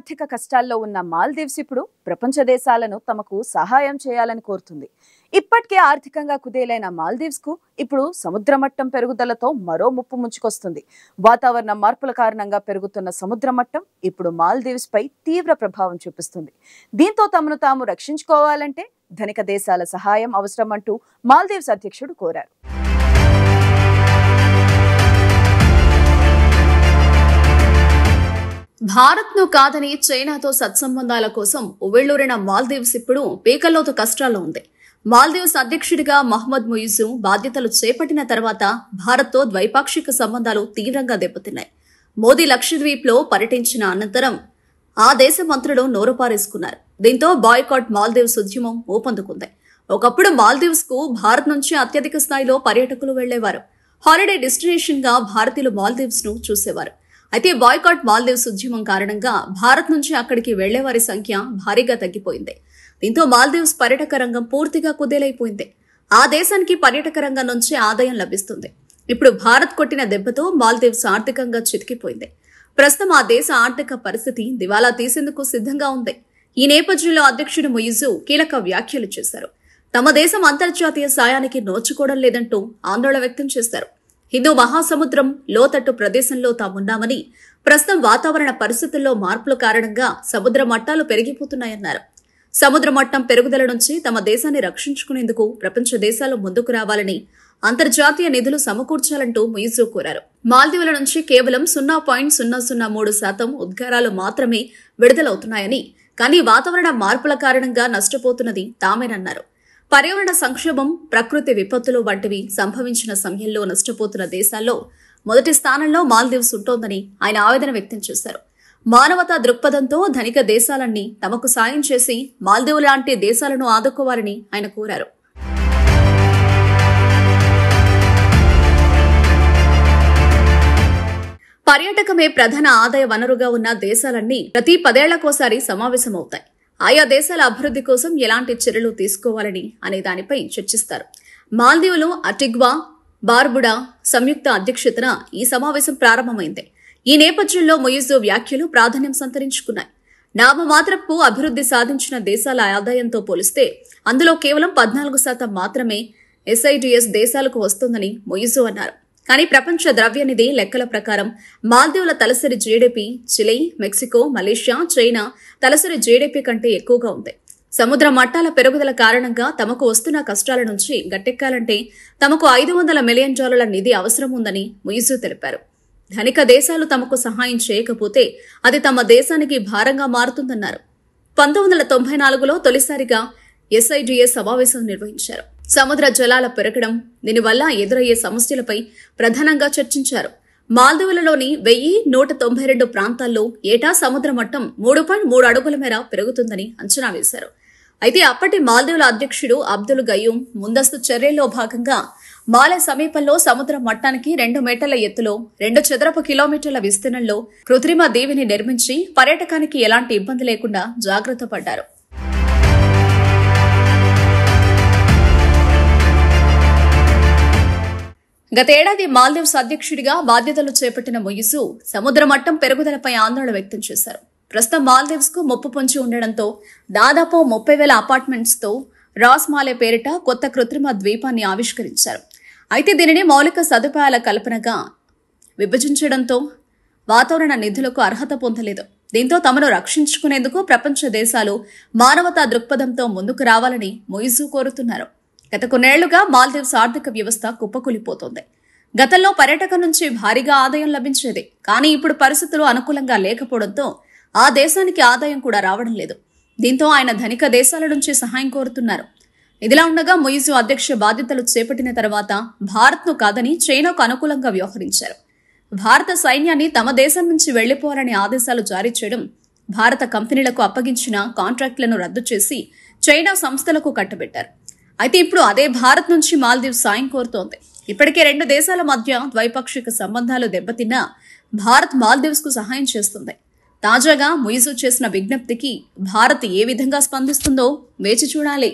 ఆర్థిక కష్టాల్లో ఉన్న మాల్దీవ్స్ ఇప్పుడు ప్రపంచ దేశాలను తమకు సహాయం చేయాలని కోరుతుంది. ఇప్పటికే ఆర్థికంగా కుదేలైన మాల్దీవ్స్ కు ఇప్పుడు సముద్ర మట్టం పెరుగుదలతో మరో ముప్పు ముంచుకొస్తుంది. వాతావరణ మార్పుల కారణంగా పెరుగుతున్న సముద్ర మట్టం ఇప్పుడు మాల్దీవ్స్ పై తీవ్ర ప్రభావం చూపిస్తుంది. దీంతో తమను తాము రక్షించుకోవాలంటే ధనిక దేశాల సహాయం అవసరమంటూ మాల్దీవ్స్ అధ్యక్షుడు కోరారు. భారత్ను కాదని చైనాతో సత్సంబంధాల కోసం ఉవ్విళ్లూరిన మాల్దీవ్స్ ఇప్పుడు పీకల్లోతు కష్టాల్లో ఉంది. మాల్దీవ్స్ అధ్యక్షుడిగా మహ్మద్ ముయిజు బాధ్యతలు చేపట్టిన తర్వాత భారత్తో ద్వైపాక్షిక సంబంధాలు తీవ్రంగా దెబ్బతిన్నాయి. మోదీ లక్షద్వీప్లో పర్యటించిన అనంతరం ఆ దేశ మంత్రులు నోరుపారేసుకున్నారు. దీంతో బాయ్కాట్ మాల్దీవ్స్ ఉద్యమం ఊపందుకుంది. ఒకప్పుడు మాల్దీవ్స్ కు భారత్ నుంచి అత్యధిక స్థాయిలో పర్యాటకులు వెళ్లేవారు. హాలిడే డెస్టినేషన్ గా భారతీయులు మాల్దీవ్స్ ను చూసేవారు. అయితే బాయ్కాట్ మాల్దీవ్స్ ఉద్యమం కారణంగా భారత్ నుంచి అక్కడికి వెళ్లేవారి సంఖ్య భారీగా తగ్గిపోయింది. దీంతో మాల్దీవ్స్ పర్యాటక రంగం పూర్తిగా కుదేలైపోయింది. ఆ దేశానికి పర్యాటక రంగం నుంచి ఆదాయం లభిస్తుంది. ఇప్పుడు భారత్ కొట్టిన దెబ్బతో మాల్దీవ్స్ ఆర్థికంగా చితికిపోయింది. ప్రస్తుతం ఆ దేశ ఆర్థిక పరిస్థితి దివాలా తీసేందుకు సిద్ధంగా ఉంది. ఈ నేపథ్యంలో అధ్యక్షుడు ముయిజు కీలక వ్యాఖ్యలు చేశారు. తమ దేశం అంతర్జాతీయ సాయానికి నోచుకోవడం లేదంటూ ఆందోళన వ్యక్తం చేశారు. హిందూ మహాసముద్రం లోతట్టు ప్రదేశంలో తామున్నామని, ప్రస్తుతం వాతావరణ పరిస్థితుల్లో మార్పుల కారణంగా సముద్ర మట్టాలు పెరిగిపోతున్నాయన్నారు. సముద్ర మట్టం పెరుగుదల నుంచి తమ దేశాన్ని రక్షించుకునేందుకు ప్రపంచ దేశాలు ముందుకు రావాలని, అంతర్జాతీయ నిధులు సమకూర్చాలంటూ ముయిజు కోరారు. మాల్దీవుల నుంచి కేవలం 0.003% ఉద్గారాలు మాత్రమే విడుదలవుతున్నాయని, కానీ వాతావరణ మార్పుల కారణంగా నష్టపోతున్నది తామేనన్నారు. పర్యావరణ సంక్షోభం, ప్రకృతి విపత్తులు వంటివి సంభవించిన సమయంలో నష్టపోతున్న దేశాల్లో మొదటి స్థానంలో మాల్దీవ్స్ ఉంటోందని ఆయన ఆవేదన వ్యక్తం చేశారు. మానవతా దృక్పథంతో ధనిక దేశాలన్నీ తమకు సాయం చేసి మాల్దీవ్ లాంటి దేశాలను ఆదుకోవాలని ఆయన కోరారు. పర్యాటకమే ప్రధాన ఆదాయ వనరుగా ఉన్న దేశాలన్నీ ప్రతి 10 ఏళ్లకోసారి సమావేశమవుతాయి. ఆయా దేశాల అభివృద్ధి కోసం ఎలాంటి చర్యలు తీసుకోవాలని అనే దానిపై చర్చిస్తారు. మాల్దీవులు, అటిగ్వా, బార్బుడా సంయుక్త అధ్యక్షతన ఈ సమావేశం ప్రారంభమైంది. ఈ నేపథ్యంలో ముయిజు వ్యాఖ్యలు ప్రాధాన్యం సంతరించుకున్నాయి. నామమాత్రపు అభివృద్ధి సాధించిన దేశాల ఆదాయంతో పోలిస్తే అందులో కేవలం 14% మాత్రమే SIDS దేశాలకు వస్తోందని ముయిజు అన్నారు. కానీ ప్రపంచ ద్రవ్యనిధి లెక్కల ప్రకారం మాల్దీవుల తలసరి GDP Chile, Mexico, Malaysia, China తలసరి జీడీపీ కంటే ఎక్కువగా ఉంది. సముద్ర మట్టాల పెరుగుదల కారణంగా తమకు వస్తున్న కష్టాల నుంచి గట్టెక్కాలంటే తమకు $500 మిలియన్ నిధి అవసరం ఉందని ముయిజు తెలిపారు. ధనిక దేశాలు తమకు సహాయం చేయకపోతే అది తమ దేశానికి భారంగా మారుతుందన్నారు. 1994లో తొలిసారిగా SIDS సమావేశం నిర్వహించారు. సముద్ర జలాల పెరగడం, దీనివల్ల ఎదురయ్యే సమస్యలపై ప్రధానంగా చర్చించారు. మాల్దీవులలోని 1192 ప్రాంతాల్లో ఏటా సముద్ర మట్టం 3.3 అడుగుల మేర పెరుగుతుందని అంచనా వేశారు. అయితే అప్పటి మాల్దీవుల అధ్యక్షుడు అబ్దుల్ గయూం ముందస్తు చర్యల్లో భాగంగా మాలే సమీపంలో సముద్ర మట్టానికి 2 మీటర్ల ఎత్తులో 2 చదరపు కిలోమీటర్ల విస్తీర్ణంలో కృత్రిమ దీవిని నిర్మించి పర్యాటకానికి ఎలాంటి ఇబ్బంది లేకుండా జాగ్రత్త పడ్డారు. గతేడాది మాల్దీవ్స్ అధ్యక్షుడిగా బాధ్యతలు చేపట్టిన ముయిజు సముద్ర మట్టం పెరుగుదలపై ఆందోళన వ్యక్తం చేశారు. ప్రస్తుతం మాల్దీవ్స్ కు ముప్పు పొంచి ఉండడంతో దాదాపు 30,000 అపార్ట్మెంట్స్ తో రాస్ మాలే పేరిట కొత్త కృత్రిమ ద్వీపాన్ని ఆవిష్కరించారు. అయితే దీనిని మౌలిక సదుపాయాల కల్పనగా విభజించడంతో వాతావరణ నిధులకు అర్హత పొందలేదు. దీంతో తమను రక్షించుకునేందుకు ప్రపంచ దేశాలు మానవతా దృక్పథంతో ముందుకు రావాలని ముయిజు కోరుతున్నారు. గత కొన్నేళ్లుగా మాల్దీవ్స్ ఆర్థిక వ్యవస్థ కుప్పకూలిపోతోంది. గతంలో పర్యాటకం నుంచి భారీగా ఆదాయం లభించేది. కానీ ఇప్పుడు పరిస్థితులు అనుకూలంగా లేకపోవడంతో ఆ దేశానికి ఆదాయం కూడా రావడం లేదు. దీంతో ఆయన ధనిక దేశాల నుంచి సహాయం కోరుతున్నారు. ఇదిలా ఉండగా ముయిజు అధ్యక్ష బాధ్యతలు చేపట్టిన తర్వాత భారత్ను కాదని చైనాకు అనుకూలంగా వ్యవహరించారు. భారత సైన్యాన్ని తమ దేశం నుంచి వెళ్లిపోవాలని ఆదేశాలు జారీ చేయడం, భారత కంపెనీలకు అప్పగించిన కాంట్రాక్టులను రద్దు చేసి చైనా సంస్థలకు కట్టబెట్టారు. అయితే ఇప్పుడు అదే భారత్ నుంచి మాల్దీవ్స్ సాయం కోరుతోంది. ఇప్పటికే 2 దేశాల మధ్య ద్వైపాక్షిక సంబంధాలు దెబ్బతిన్నా భారత్ మాల్దీవ్స్ కు సహాయం చేస్తుంది. తాజాగా ముయిజు చేసిన విజ్ఞప్తికి భారత్ ఏ విధంగా స్పందిస్తుందో వేచి చూడాలి.